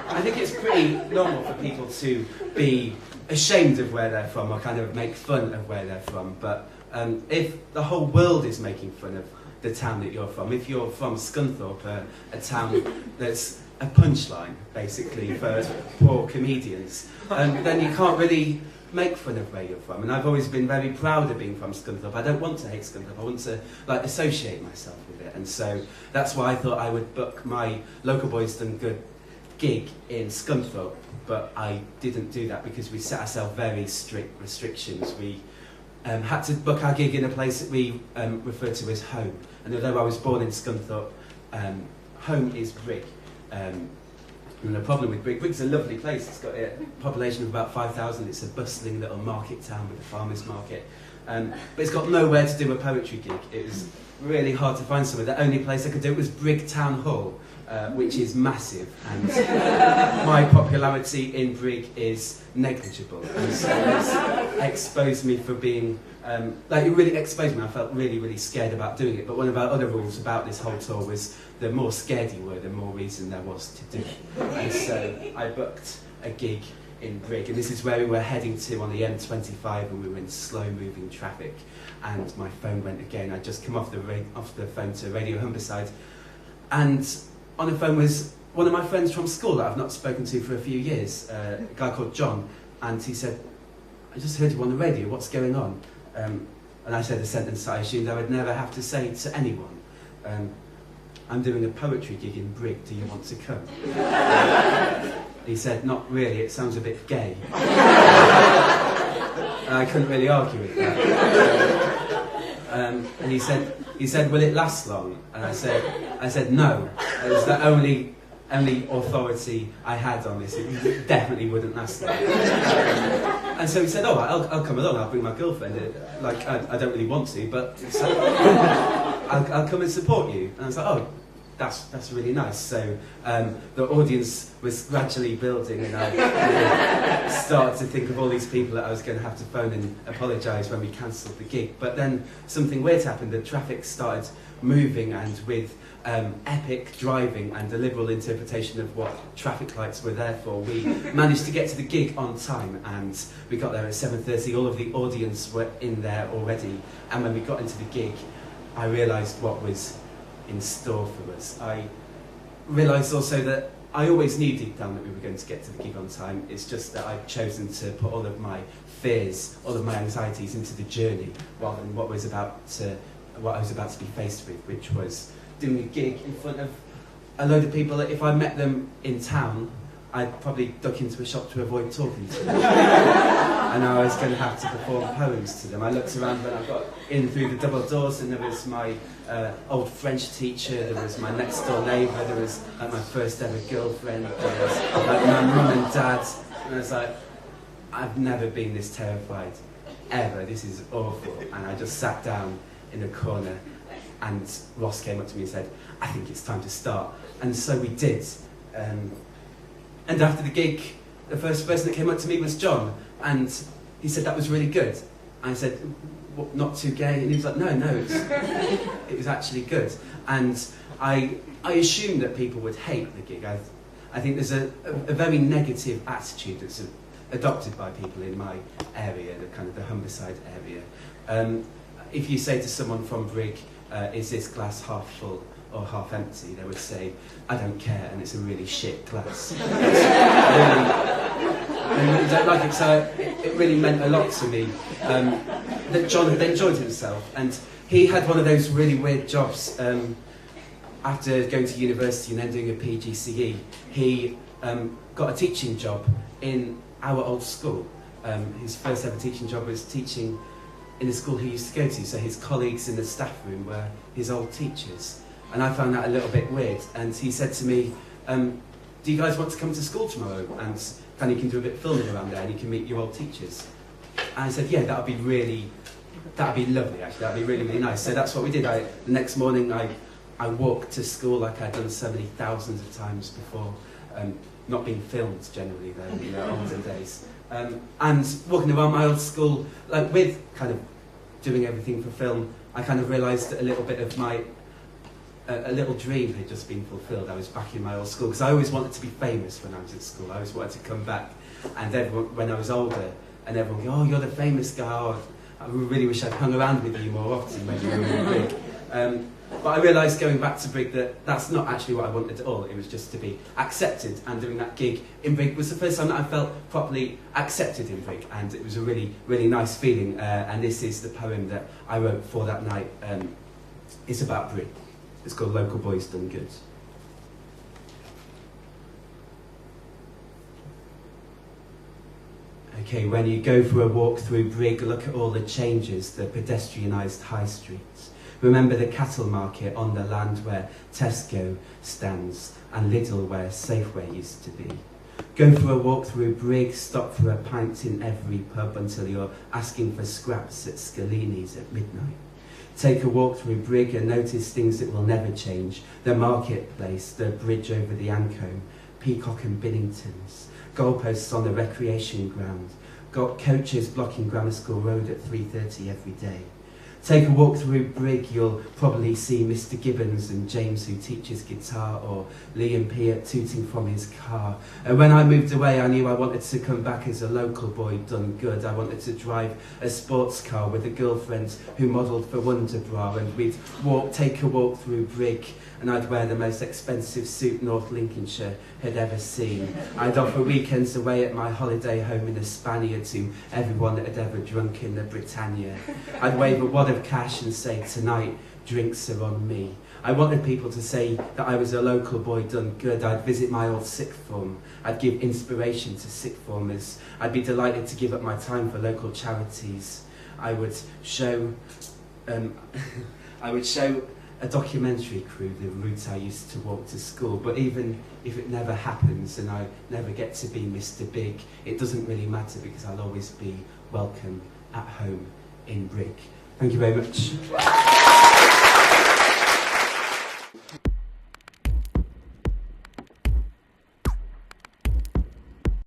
I think it's pretty normal for people to be ashamed of where they're from or kind of make fun of where they're from. But if the whole world is making fun of the town that you're from, if you're from Scunthorpe, a town that's a punchline, basically, for poor comedians, then you can't really make fun of where you're from. And I've always been very proud of being from Scunthorpe. I don't want to hate Scunthorpe, I want to associate myself with it. And so that's why I thought I would book my Local Boys Done Good gig in Scunthorpe, but I didn't do that because we set ourselves very strict restrictions. We had to book our gig in a place that we refer to as home. And although I was born in Scunthorpe, home is Brigg. No problem with Brigg. Brigg's a lovely place. It's got a population of about 5,000. It's a bustling little market town with a farmer's market. But it's got nowhere to do a poetry gig. It was really hard to find somewhere. The only place I could do it was Brigg Town Hall, which is massive. And my popularity in Brigg is negligible. And so it's exposed me for being... it really exposed me. I felt really, really scared about doing it. But one of our other rules about this whole tour was the more scared you were, the more reason there was to do it. And so I booked a gig in Brigg, and this is where we were heading to on the M25, and we were in slow-moving traffic. And my phone went again. I'd just come off the phone to Radio Humberside, and on the phone was one of my friends from school that I've not spoken to for a few years, a guy called John, and he said, "I just heard you on the radio, what's going on?" And I said a sentence I assumed I would never have to say to anyone. "I'm doing a poetry gig in Brigg, do you want to come?" He said, "Not really, it sounds a bit gay." And I couldn't really argue with that. And he said, "Will it last long?" And I said, "No." It was the only authority I had on this. It definitely wouldn't last long. And so he said, "Oh, I'll come along, I'll bring my girlfriend." I don't really want to, but I'll come and support you. And I was like, "Oh, that's really nice." So the audience was gradually building, and I started to think of all these people that I was going to have to phone and apologise when we cancelled the gig. But then something weird happened. The traffic started moving, and with epic driving and a liberal interpretation of what traffic lights were there for, we managed to get to the gig on time, and we got there at 7:30. All of the audience were in there already, and when we got into the gig, I realised what was in store for us. I realised also that I always knew deep down that we were going to get to the gig on time. It's just that I'd chosen to put all of my fears, all of my anxieties into the journey, rather than what I was about to be faced with, which was doing a gig in front of a load of people that if I met them in town, I'd probably duck into a shop to avoid talking to them. And I was going to have to perform poems to them. I looked around when I got in through the double doors, and there was my old French teacher, there was my next door neighbour, there was my first ever girlfriend, there was my mum and dad. And I was like, I've never been this terrified, ever. This is awful. And I just sat down in a corner, and Ross came up to me and said, "I think it's time to start." And so we did. And after the gig, the first person that came up to me was John, and he said, "That was really good." And I said, "What, not too gay?" And he was like, "No, it was actually good." And I assumed that people would hate the gig. I think there's a very negative attitude that's adopted by people in my area, the kind of the Humberside area. If you say to someone from Brigg, "Is this glass half full or half empty?" they would say, "I don't care, and it's a really shit glass." I really don't like it, so it really meant a lot to me that John had enjoyed himself. And he had one of those really weird jobs after going to university and then doing a PGCE. He got a teaching job in our old school. His first ever teaching job was teaching in the school he used to go to, so his colleagues in the staff room were his old teachers. And I found that a little bit weird. And he said to me, "Do you guys want to come to school tomorrow? And you can do a bit of filming around there, and you can meet your old teachers." And I said, "Yeah, that'd be lovely, actually. That'd be really, really nice." So that's what we did. The next morning, I walked to school like I'd done so many thousands of times before, not being filmed generally though, in the olden days. And walking around my old school, like with kind of doing everything for film, I kind of realised that a little bit of my a little dream had just been fulfilled. I was back in my old school, because I always wanted to be famous when I was at school. I always wanted to come back, and everyone, when I was older, and everyone go, oh, you're the famous guy, oh, I really wish I'd hung around with you more often when you were in Brigg. But I realised going back to Brigg that that's not actually what I wanted at all. It was just to be accepted, and doing that gig in Brigg was the first time that I felt properly accepted in Brigg, and it was a really, really nice feeling. And this is the poem that I wrote for that night. It's about Brigg. It's called Local Boys Done Good. Okay, when you go for a walk through Brigg, look at all the changes, the pedestrianised high streets. Remember the cattle market on the land where Tesco stands and Lidl where Safeway used to be. Go for a walk through Brigg, stop for a pint in every pub until you're asking for scraps at Scalini's at midnight. Take a walk through Brigg and notice things that will never change. The marketplace, the bridge over the Ancombe, Peacock and Binningtons, goalposts on the recreation ground, got coaches blocking Grammar School Road at 3:30 every day. Take a walk through Brigg, you'll probably see Mr. Gibbons and James who teaches guitar, or Liam Peart tooting from his car. And when I moved away, I knew I wanted to come back as a local boy done good. I wanted to drive a sports car with a girlfriend who modelled for Wonderbra, and we'd take a walk through Brigg, and I'd wear the most expensive suit North Lincolnshire had ever seen. I'd offer weekends away at my holiday home in a Spaniard to everyone that had ever drunk in the Britannia. I'd wave a wad of cash and say, tonight, drinks are on me. I wanted people to say that I was a local boy done good. I'd visit my old sixth form. I'd give inspiration to sixth formers. I'd be delighted to give up my time for local charities. I would show a documentary crew the route I used to walk to school. But even if it never happens and I never get to be Mr. Big, it doesn't really matter, because I'll always be welcome at home in Brigg. Thank you very much.